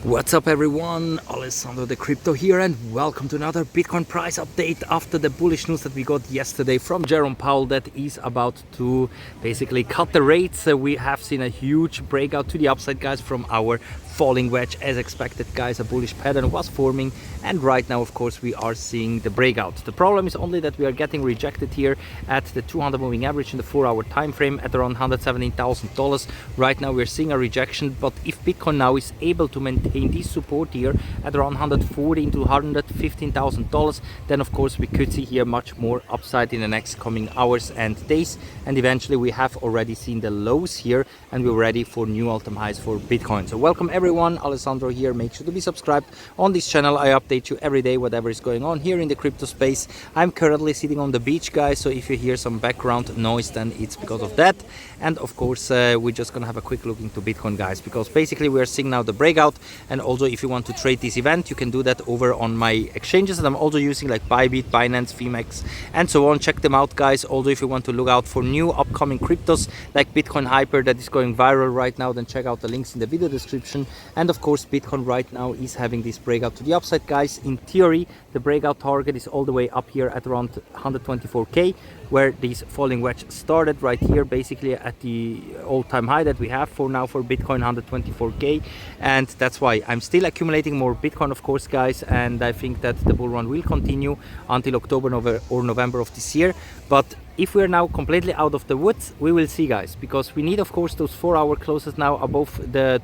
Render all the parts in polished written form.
What's up everyone, Alessandro the Crypto here, and welcome to another Bitcoin price update after the bullish news that we got yesterday from Jerome Powell that is about to basically cut the rates. We have seen a huge breakout to the upside, guys, from our falling wedge. As expected, guys, a bullish pattern was forming, and right now of course we are seeing the breakout. The problem is only that we are getting rejected here at the 200 moving average in the 4-hour time frame at around $117,000. Right now we're seeing a rejection, but if Bitcoin now is able to maintain this support here at around $114,000 to $115,000, then of course we could see here much more upside in the next coming hours and days, and eventually we have already seen the lows here and we're ready for new all-time highs for Bitcoin. So welcome everyone, Alessandro here. Make sure to be subscribed on this channel. I update you every day whatever is going on here in the crypto space. I'm currently sitting on the beach, guys, so if you hear some background noise, then it's because of that. And of course we're just gonna have a quick look into Bitcoin, guys, because basically we are seeing now the breakout. And also if you want to trade this event, you can do that over on my exchanges that I'm also using, like Bybit, Binance, Phemex and so on. Check them out, guys. Also if you want to look out for new upcoming cryptos like Bitcoin Hyper that is going viral right now, then check out the links in the video description. And of course Bitcoin right now is having this breakout to the upside, guys. In theory the breakout target is all the way up here at around 124k, where this falling wedge started right here, basically at the all-time high that we have for now for Bitcoin, 124k. And that's why I'm still accumulating more Bitcoin, of course, guys, and I think that the bull run will continue until October or November of this year. But if we're now completely out of the woods, we will see, guys, because we need of course those 4-hour closes now above the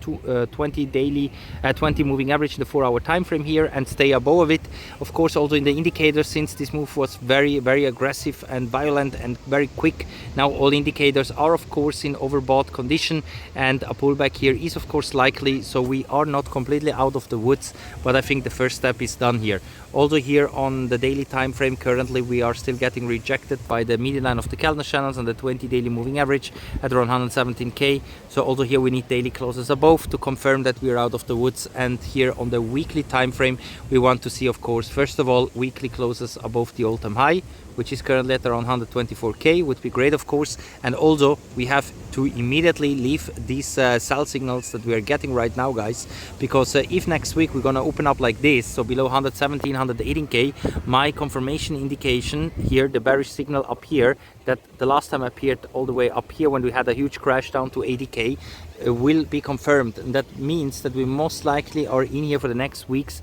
20 moving average in the 4-hour time frame here and stay above it. Of course also in the indicators, since this move was very aggressive and violent and very quick, now all indicators are of course in overbought condition and a pullback here is of course likely. So we are not completely out of the woods, but I think the first step is done here. Also here on the daily time frame, currently we are still getting rejected by the median line of the calendar channels and the 20 daily moving average at around 117k. So also here we need daily closes above to confirm that we are out of the woods. And here on the weekly time frame we want to see, of course, first of all, weekly closes above the all-time high, which is currently at around 124k, would be great, of course. And also we have to immediately leave these sell signals that we are getting right now, guys, because if next week we're gonna open up like this, so below 117, 118k, my confirmation indication here, the bearish signal up here that the last time appeared all the way up here when we had a huge crash down to 80k, will be confirmed. And that means that we most likely are in here for the next weeks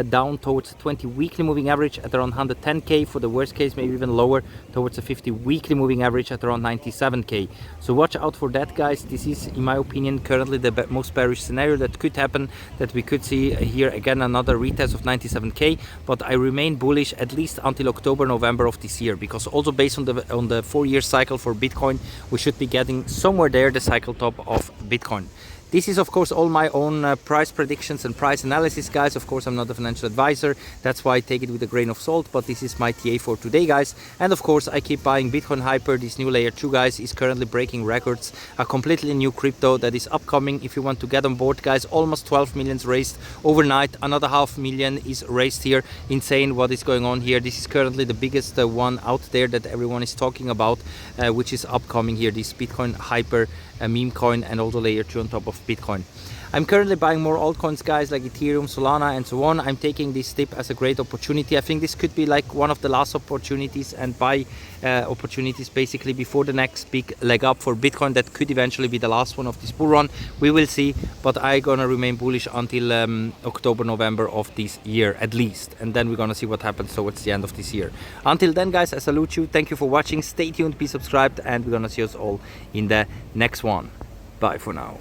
down towards the 20 weekly moving average at around 110k, for the worst case maybe even lower towards the 50 weekly moving average at around 97k. So watch out for that, guys. This is, in my opinion, currently the most bearish scenario that could happen, that we could see here again another retest of 97k. But I remain bullish at least until October, November of this year, because also based on the 4-year cycle for Bitcoin, we should be getting somewhere there the cycle top of Bitcoin. This is of course all my own price predictions and price analysis, guys. Of course I'm not a financial advisor, that's why I take it with a grain of salt, but this is my TA for today, guys. And of course I keep buying Bitcoin Hyper. This new layer 2, guys, is currently breaking records, a completely new crypto that is upcoming. If you want to get on board, guys, almost 12 millions raised overnight, another 500,000 is raised here. Insane what is going on here. This is currently the biggest one out there that everyone is talking about, which is upcoming here, this Bitcoin Hyper meme coin, and also layer 2 on top of Bitcoin. I'm currently buying more altcoins, guys, like Ethereum, Solana and so on. I'm taking this dip as a great opportunity. I think this could be like one of the last opportunities and buy opportunities basically before the next big leg up for Bitcoin. That could eventually be the last one of this bull run. We will see, but I'm gonna remain bullish until October, November of this year at least, and then we're gonna see what happens towards the end of this year. Until then, guys, I salute you. Thank you for watching. Stay tuned, be subscribed, and we're gonna see us all in the next one. Bye for now.